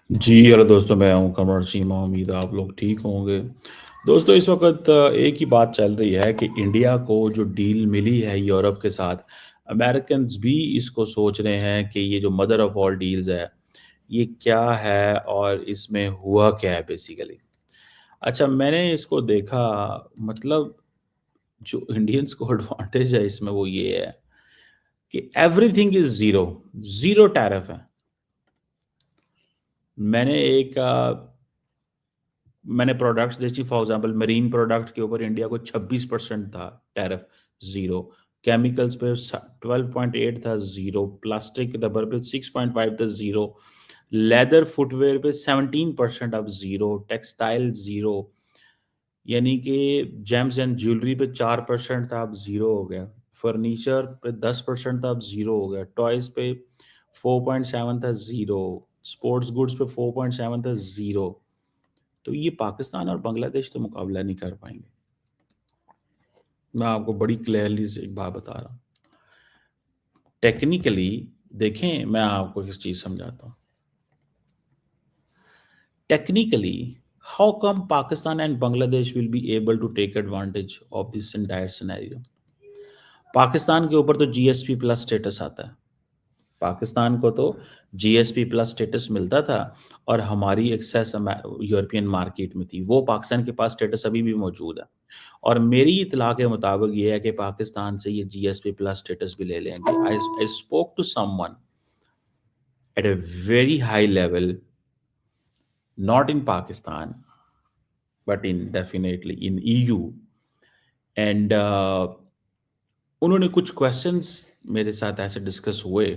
जी, hello दोस्तों, मैं हूँ कमर चीमा। उम्मीद है आप लोग ठीक होंगे। दोस्तों, इस वक़्त एक ही बात चल रही है कि इंडिया को जो डील मिली है यूरोप के साथ, अमेरिकन्स भी इसको सोच रहे हैं कि ये जो मदर ऑफ़ ऑल डील्स है, ये क्या है और इसमें हुआ क्या है बेसिकली। अच्छा, मैंने इसको देखा, मतलब जो इंडियंस को एडवांटेज है इसमें वो ये है कि everything is zero, zero tariff है। मैंने एक मैंने प्रोडक्ट्स देखी, फॉर एग्जांपल मरीन प्रोडक्ट के ऊपर इंडिया को 26% था टैरिफ, ज़ीरो। केमिकल्स पे 12.8 था, ज़ीरो। प्लास्टिक रबर पे 6.5 था, ज़ीरो। लेदर फुटवेयर पे 17% अब ज़ीरो। Textile zero. यानी कि जेम्स एंड ज्वेलरी पे 4% था, अब ज़ीरो हो गया। फर्नीचर पे 10% था, अब ज़ीरो हो गया। टॉयज़ पे 4.7 था, ज़ीरो। स्पोर्ट्स गुड्स पे 4.7 था, ज़ीरो। तो ये पाकिस्तान और बांग्लादेश तो मुकाबला नहीं कर पाएँगे। मैं आपको बड़ी क्लियरली से एक बात बता रहा हूँ। टेक्निकली देखें, मैं आपको एक चीज़ समझाता हूँ। Technically, how come Pakistan and Bangladesh will be able to take advantage of this entire scenario? Pakistan के ऊपर तो जीएसपी प्लस स्टेटस आता है। पाकिस्तान को तो जीएसपी प्लस स्टेटस मिलता था और हमारी एक्सेस यूरोपियन मार्केट में थी। वो पाकिस्तान के पास स्टेटस अभी भी मौजूद है। और मेरी इत्तला के मुताबिक ये है कि पाकिस्तान से ये जीएसपी प्लस स्टेटस भी ले लेंगे। I spoke to someone at a very high level, not in Pakistan but in definitely in EU, and उन्होंने कुछ क्वेश्चंस मेरे साथ ऐसे डिस्कस हुए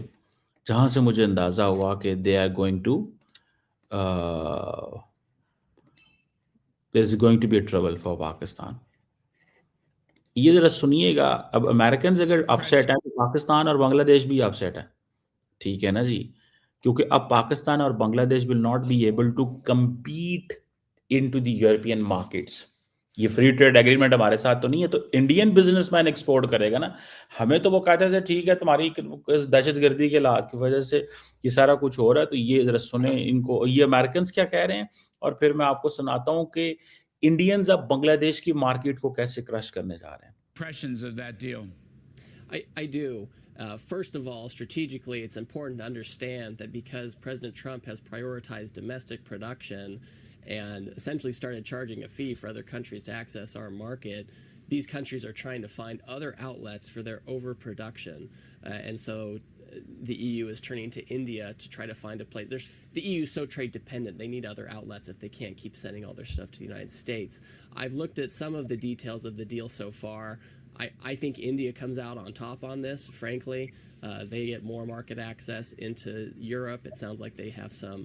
जहां से मुझे अंदाजा हुआ कि they are going to there is going to be a trouble for Pakistan. ये जरा सुनिएगा। अब अमेरिकन अगर अपसेट है तो पाकिस्तान और बांग्लादेश भी अपसेट है। ठीक है ना जी? क्योंकि अब पाकिस्तान और Bangladesh will not be able to compete into the European markets. ये फ्री ट्रेड एग्रीमेंट हमारे साथ तो नहीं है, तो इंडियन बिजनेसमैन एक्सपोर्ट करेगा ना। हमें तो वो कहते थे ठीक है, तुम्हारी दहशतगर्दी के लात की वजह से ये सारा कुछ हो रहा है। तो ये जरा सुने इनको, ये अमेरिकन क्या कह रहे हैं, और फिर मैं आपको सुनाता हूँ कि इंडियंस अब बांग्लादेश की मार्केट को कैसे क्रश करने जा रहे हैं। Impressions of that deal. I do. First of all, strategically, it's important to understand that because President Trump has prioritized domestic production and essentially started charging a fee for other countries to access our market, these countries are trying to find other outlets for their overproduction. And so the EU is turning to India to try to find a place. The EU is so trade dependent, they need other outlets if they can't keep sending all their stuff to the United States. I've looked at some of the details of the deal so far. I think India comes out on top on this, frankly. They get more market access into Europe. It sounds like they have some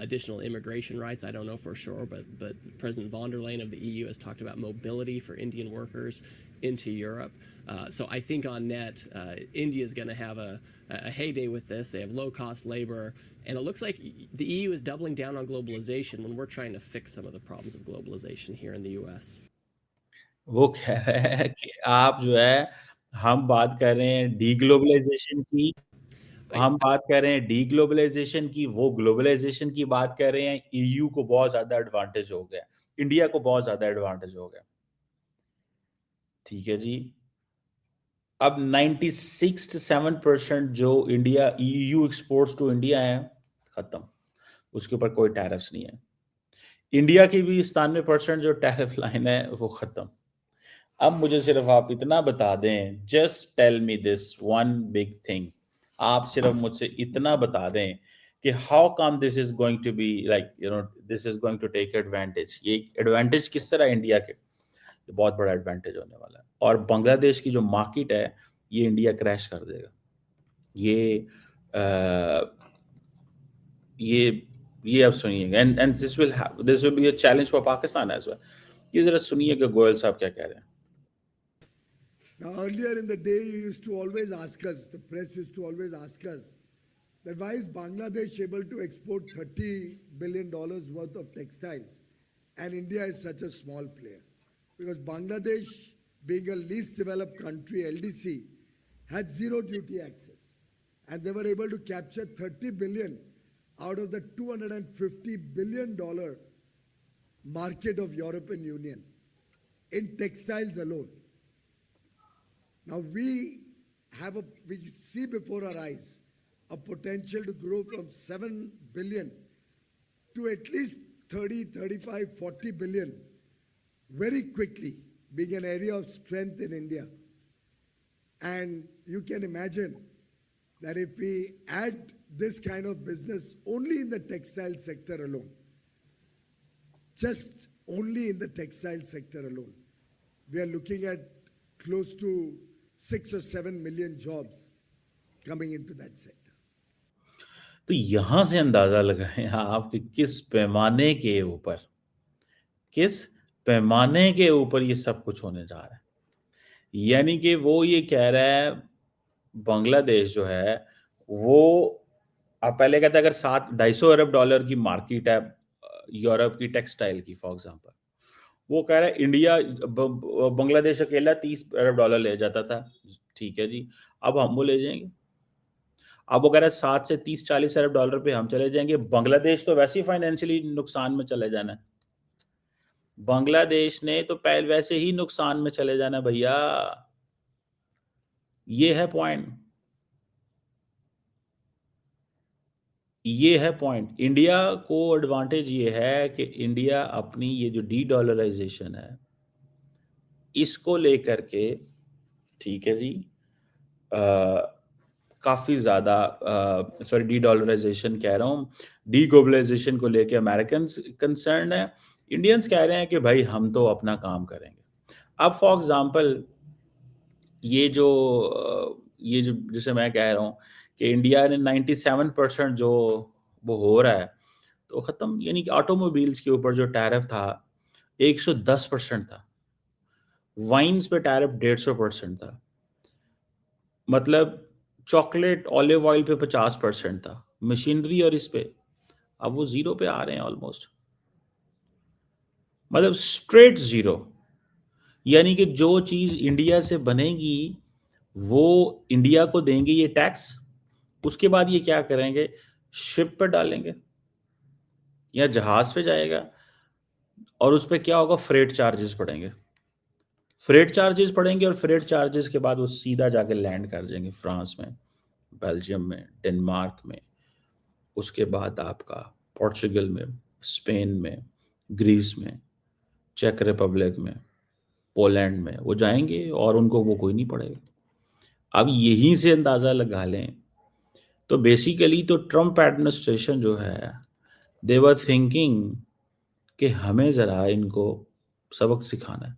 additional immigration rights. I don't know for sure, but President von der Leyen of the EU has talked about mobility for Indian workers into Europe. So I think on net, India is going to have a heyday with this. They have low-cost labor, and it looks like the EU is doubling down on globalization when we're trying to fix some of the problems of globalization here in the U.S. वो कह रहे हैं कि आप जो है, हम बात कर रहे हैं डीग्लोबलाइज़ेशन की, I, हम बात कर रहे हैं डीग्लोबलाइज़ेशन की, वो ग्लोबलाइज़ेशन की बात कर रहे हैं, ईयू को बहुत ज़्यादा एडवांटेज हो गया, इंडिया को बहुत ज़्यादा एडवांटेज हो गया। ठीक है जी। अब 96 to 7% जो India EU exports to India है, खत्म। उसके ऊपर कोई टैरिफ्स नहीं है। इंडिया की भी 97% जो टैरिफ लाइन है, वो खत्म। अब मुझे सिर्फ आप इतना बता दें, just tell me this one big thing. आप सिर्फ मुझसे इतना बता दें कि how come this is going to be like this is going to take advantage. ये एडवांटेज किस तरह इंडिया के, ये बहुत बड़ा एडवांटेज होने वाला है। और बांग्लादेश की जो मार्केट है, ये इंडिया क्रैश कर देगा। ये ये ये आप सुनिएगा, and this will be a challenge for Pakistan as well. ये जरा सुनिए कि गोयल साहब क्या कह रहे हैं। Now, earlier in the day, you used to always ask us, the press used to always ask us, that why is Bangladesh able to export $30 billion worth of textiles and India is such a small player? Because Bangladesh, being a least developed country, LDC, had zero duty access. And they were able to capture 30 billion out of the $250 billion market of European Union in textiles alone. Now we see before our eyes a potential to grow from 7 billion to at least 30, 35, 40 billion very quickly, being an area of strength in India. And you can imagine that if we add this kind of business only in the textile sector alone, just only in the textile sector alone, we are looking at close to 6 or 7 million jobs coming into that sector. तो यहां से अंदाजा लगाएं आप कि किस पैमाने के ऊपर ये सब कुछ होने जा रहा है। यानी कि वो ये कह रहा है, बांग्लादेश जो है वो, आप पहले कहते अगर $250 अरब की मार्केट है यूरोप की टेक्सटाइल की, फॉर एग्जांपल, वो कह रहा है इंडिया बांग्लादेश अकेला $30 अरब ले जाता था, ठीक है जी, अब हम वो ले जाएंगे। अब वो कह रहा है 7 से 30-40 अरब डॉलर पे हम चले जाएंगे। बांग्लादेश तो वैसे ही फाइनेंशियली नुकसान में चले जाना है, बांग्लादेश ने तो पहले वैसे ही नुकसान में चले जाना भैया। ये है पॉइंट। इंडिया को एडवांटेज ये है कि इंडिया अपनी ये जो डी-डॉलराइजेशन है इसको लेकर के, ठीक है जी, काफी ज्यादा डी-डॉलराइजेशन कह रहा हूं, डी-ग्लोबलाइजेशन को लेके अमेरिकन कंसर्न है। इंडियंस कह रहे हैं कि भाई हम तो अपना काम करेंगे। अब फॉर एग्जांपल ये जो जैसे मैं कह रहा हूं कि इंडिया ने 97% जो वो हो रहा है तो खत्म, यानी कि ऑटोमोबाइल्स के ऊपर जो टैरिफ था 110% था, वाइन्स पे टैरिफ 150% था, मतलब चॉकलेट ऑलिव ऑयल पे 50% था, मशीनरी और इस पे अब वो 0 पे आ रहे हैं ऑलमोस्ट, मतलब स्ट्रेट 0। यानी कि जो चीज इंडिया से बनेगी वो इंडिया को देंगे ये टैक्स, उसके बाद ये क्या करेंगे, शिप पे डालेंगे या जहाज पे जाएगा और उस पे क्या होगा, फ्रेट चार्जेस पड़ेंगे और फ्रेट चार्जेस के बाद वो सीधा जाके लैंड कर जाएंगे फ्रांस में, बेल्जियम में, डेनमार्क में, उसके बाद आपका पोर्चुगल में, स्पेन में, ग्रीस में, चेक रिपब्लिक में, पोलैंड में वो जाएंगे और उनको वो कोई नहीं पड़ेगा। अब यहीं से अंदाजा लगा लें तो बेसिकली तो ट्रम्प एडमिनिस्ट्रेशन जो है दे वर थिंकिंग कि हमें जरा इनको सबक सिखाना है,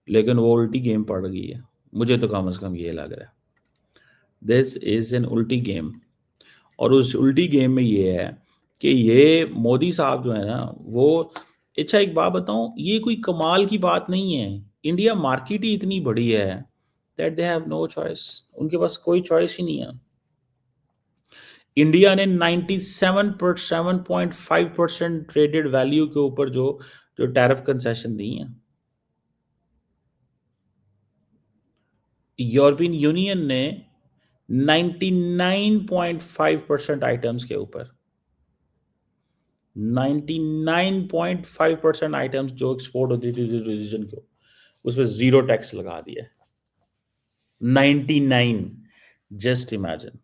लेकिन वो उल्टी गेम पड़ गई है, मुझे तो कम से कम ये लग रहा है। दिस इज एन उल्टी गेम, और उस उल्टी गेम में ये है कि ये मोदी साहब जो है ना वो, अच्छा एक बात बताऊं, ये कोई कमाल की बात नहीं है, इंडिया मार्केट ही इतनी बड़ी है that they have no choice, उनके पास कोई चॉइस ही नहीं है। इंडिया ने 97.5% ट्रेडेड वैल्यू के ऊपर जो टैरिफ कंसेशन दी है, यूरोपियन यूनियन ने 99.5% आइटम्स के ऊपर, 99.5% आइटम्स जो एक्सपोर्ट होती थी रीजन को, उस पर 0 टैक्स लगा दिया। 99, जस्ट इमेजिन।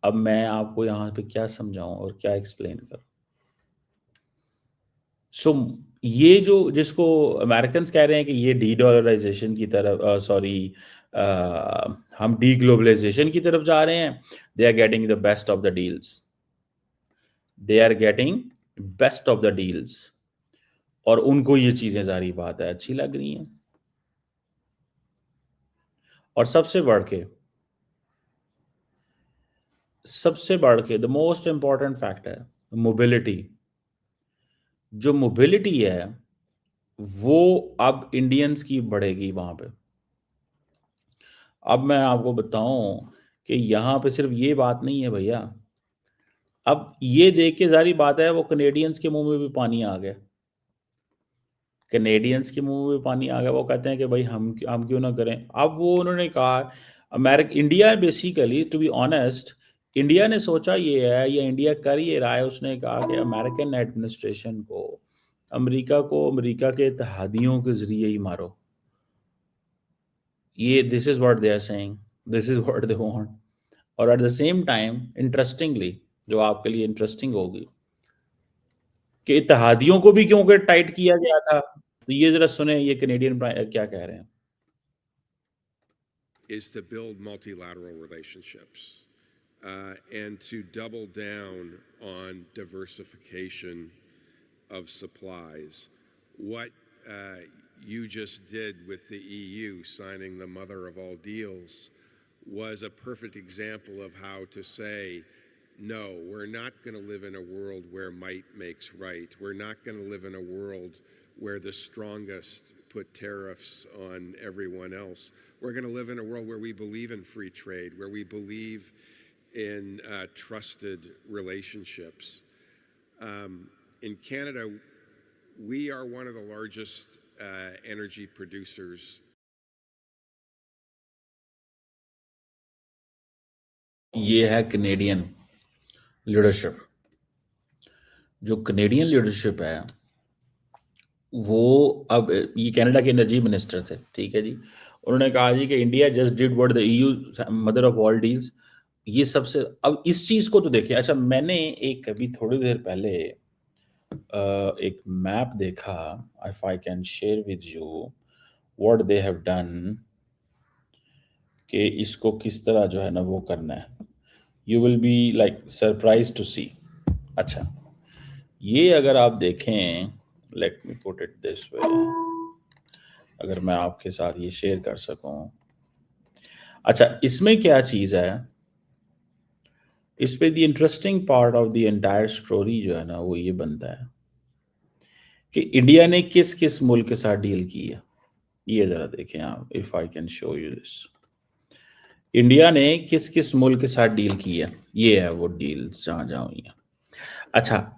अब मैं आपको यहां पे क्या समझाऊं और क्या एक्सप्लेन करूं। सो ये जो जिसको अमेरिकन कह रहे हैं कि ये डी-डॉलराइजेशन की तरफ, हम डी-ग्लोबलाइजेशन की तरफ जा रहे हैं, they are getting the best of the deals, और उनको ये चीजें जारी बात है अच्छी लग रही हैं। और सबसे बढ़ के the most important factor mobility, जो मोबिलिटी है वो अब इंडियंस की बढ़ेगी वहां पे। अब मैं आपको बताऊं कि यहां पे सिर्फ ये बात नहीं है भैया, अब ये देख के जारी बात है वो कनेडियंस के मुंह में भी पानी आ गया, वो कहते हैं कि भाई हम क्यों ना करें। अब वो उन्होंने कहा India basically, to be honest, India ने सोचा ये है या इंडिया कर ये रहा है, उसने कहा कि अमेरिकन एडमिनिस्ट्रेशन को अमेरिका के इत्तेहादियों के जरिए ही मारो। ये this is what they are saying, this is what they want. और at the same time interestingly, जो आपके लिए इंटरेस्टिंग होगी, कि इत्तेहादियों को भी क्यों कर टाइट किया गया था, तो ये जरा सुने ये कनेडियन क्या कह रहे हैं। is to build multilateral relationships and to double down on diversification of supplies. What you just did with the EU signing the mother of all deals was a perfect example of how to say, no, we're not going to live in a world where might makes right. We're not going to live in a world where the strongest put tariffs on everyone else. We're going to live in a world where we believe in free trade, where we believe in trusted relationships. In Canada, we are one of the largest energy producers. ये है Canadian leadership. जो Canadian leadership है वो, अब ये Canada के energy minister थे, ठीक है जी, उन्होंने कहा जी कि India just did what the EU mother of all deals. ये सबसे, अब इस चीज को तो देखिए। अच्छा, मैंने एक अभी थोड़ी देर पहले एक मैप देखा, if I can share with you what they have done, कि इसको किस तरह जो है ना वो करना है। You will be like surprise to see. अच्छा, ये अगर आप देखें, let me put it this way, अगर मैं आपके साथ ये शेयर कर सकूं। अच्छा, इसमें क्या चीज है, इस पे the interesting part of the entire story जो है ना वो ये बनता है कि इंडिया ने किस किस मुल्क के साथ डील की है। ये जरा देखें आप, if I can show you this. India ने किस किस मुल्क के साथ डील की है, ये है वो डील्स जहां जहां हुई है। अच्छा,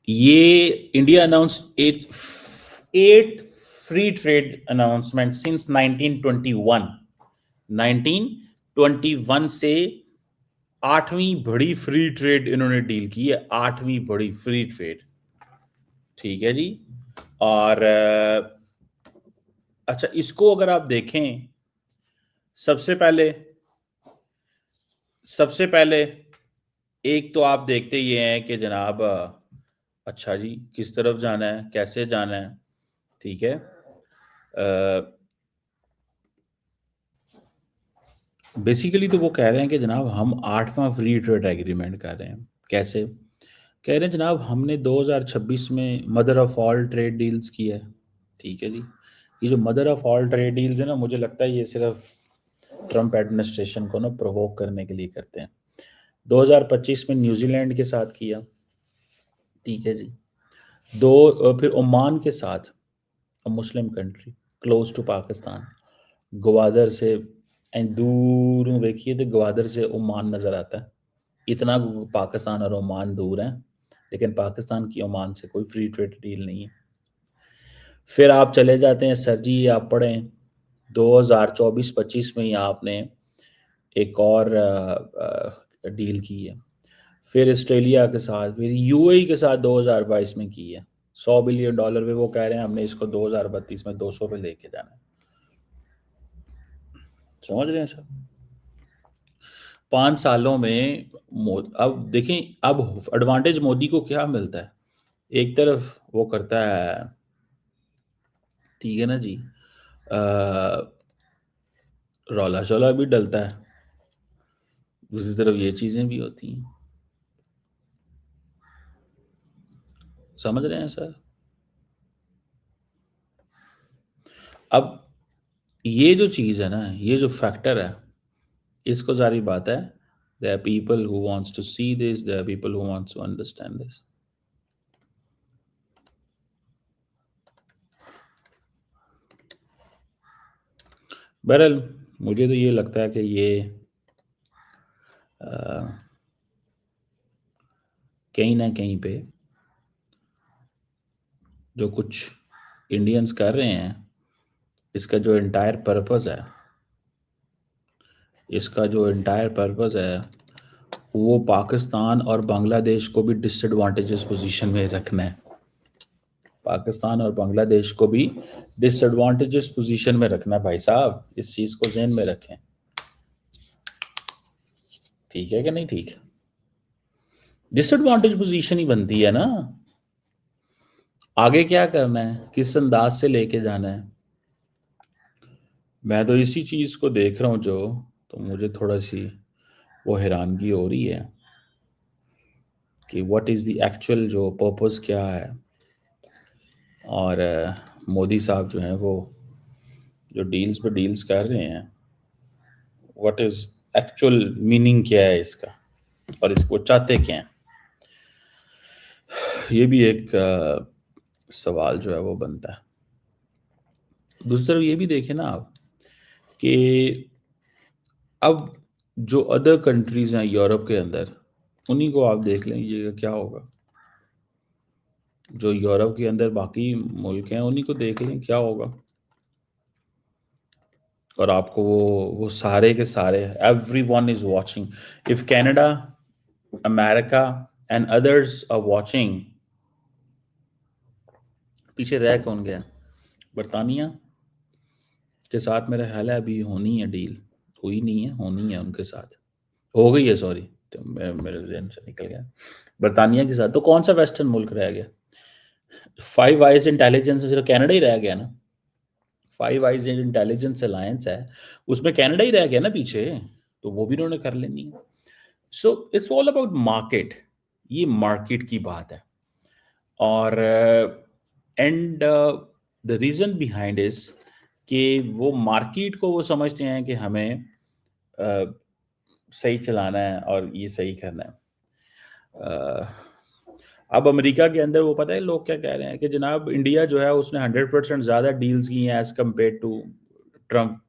ये India announce at free trade announcement since 1921। 1921 से 8वीं बड़ी फ्री ट्रेड इन्होंने डील की है, 8वीं बड़ी फ्री ट्रेड, ठीक है जी। और अच्छा, इसको अगर आप देखें, सबसे पहले एक तो आप देखते ये हैं कि जनाब, अच्छा जी, किस तरफ जाना है, कैसे जाना है, ठीक है। बेसिकली तो वो कह रहे हैं कि जनाब हम 8वां फ्री ट्रेड एग्रीमेंट कर रहे हैं। कैसे कह रहे हैं जनाब, हमने 2026 में mother of all trade deals की है, ठीक है जी। ये जो mother of all trade deals है ना, मुझे लगता है ये सिर्फ ट्रम्प एडमिनिस्ट्रेशन को ना प्रोवोक करने के लिए करते हैं। 2025 में न्यूजीलैंड के साथ किया, ठीक है जी। फिर ओमान के साथ, Muslim country close to Pakistan, Gwadar से एंड दूर देखिए तो ग्वादर से ओमान नज़र आता है। इतना पाकिस्तान और ओमान दूर हैं, लेकिन पाकिस्तान की ओमान से कोई फ्री ट्रेड डील नहीं है। फिर आप चले जाते हैं सर जी, आप पढ़ें 2024-25 में ही आपने एक और डील की है। फिर ऑस्ट्रेलिया के साथ, फिर यूएई के साथ 2022 में की है, $100 बिलियन पे। वो कह रहे हैं हमने इसको 2032 में 200 पे लेके जाना है। समझ रहे हैं सर? 5 सालों में अब देखें, अब एडवांटेज मोदी को क्या मिलता है। एक तरफ वो करता है, ठीक है ना जी, रौला शौला भी डलता है, दूसरी तरफ ये चीजें भी होती हैं। समझ रहे हैं सर? अब ये जो चीज है ना, ये जो फैक्टर है, इसको सारी बात है, there are people who wants to see this, there are people who wants to understand this. बहरहाल मुझे तो ये लगता है कि ये कहीं ना कहीं पे जो कुछ इंडियंस कर रहे हैं, इसका जो एंटायर पर्पस है, वो पाकिस्तान और बांग्लादेश को भी डिसएडवांटेजेस पोजीशन में रखना है। पाकिस्तान और बांग्लादेश को भी डिसएडवांटेजेस पोजीशन में रखना है भाई साहब, इस चीज को ज़हन में रखें। ठीक है कि नहीं? ठीक है, डिसएडवांटेज पोजीशन ही बनती है ना। आगे क्या करना है, किस अंदाज से लेके जाना है, मैं तो इसी चीज को देख रहा हूँ जो, तो मुझे थोड़ा सी वो हैरानगी हो रही है कि व्हाट इज द एक्चुअल जो पर्पस क्या है। और मोदी साहब जो हैं वो जो डील्स पे डील्स कर रहे हैं, व्हाट इज एक्चुअल मीनिंग क्या है इसका, और इसको चाहते क्या हैं, ये भी एक सवाल जो है वो बनता है। दूसरी तरफ ये भी देखें ना आप कि अब जो अदर कंट्रीज हैं यूरोप के अंदर, उन्हीं को आप देख लीजिएगा क्या होगा। जो यूरोप के अंदर बाकी मुल्क हैं उन्हीं को देख लें क्या होगा, और आपको वो सारे के सारे, everyone is watching. If Canada, America and others are watching, पीछे रह कौन गया? बरतानिया के साथ मेरा ख्याल है अभी होनी है डील, हुई नहीं है, होनी है उनके साथ, हो गई है सॉरी, तो मेरे जहन से निकल गया। बरतानिया के साथ तो कौन सा वेस्टर्न मुल्क रह गया? फाइव आइज इंटेलिजेंस में सिर्फ कनाडा ही रह गया ना। फाइव आइज इंटेलिजेंस अलायंस है, उसमें कनाडा ही रह गया ना पीछे, तो वो भी उन्होंने कर लेनी है। So it's all about market, ये मार्केट की बात है। और and the reason behind is कि वो मार्केट को वो समझते हैं कि हमें सही चलाना है और ये सही करना है। अब अमेरिका के अंदर वो पता है लोग क्या कह रहे हैं कि जनाब इंडिया जो है उसने 100% ज़्यादा डील्स की हैं एज कम्पेयर टू ट्रम्प।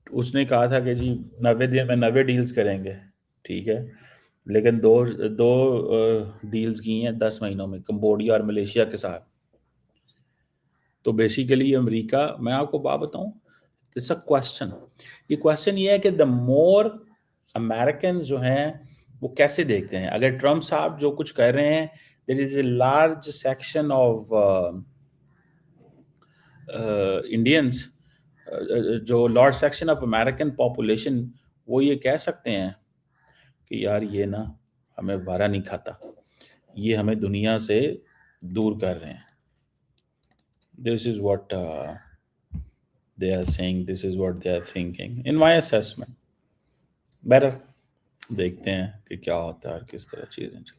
उसने कहा था कि जी 90 दिन में 90 डील्स करेंगे, ठीक है, लेकिन दो डील्स की हैं 10 महीनों में, कंबोडिया और मलेशिया के साथ। तो बेसिकली अमेरिका, मैं आपको बात बताऊं, इट्स अ क्वेश्चन, ये क्वेश्चन ये है कि द मोर अमेरिकन जो हैं वो कैसे देखते हैं। अगर ट्रम्प साहब जो कुछ कर रहे हैं, there is a large section of Indians, जो large section of American population, वो ये कह सकते हैं कि यार ये ना हमें वारा नहीं खाता, ये हमें दुनिया से दूर कर रहे हैं। This is what they are saying, this is what they are thinking in my assessment. Better देखते हैं कि क्या होता है और किस तरह चीज़ें चलती हैं।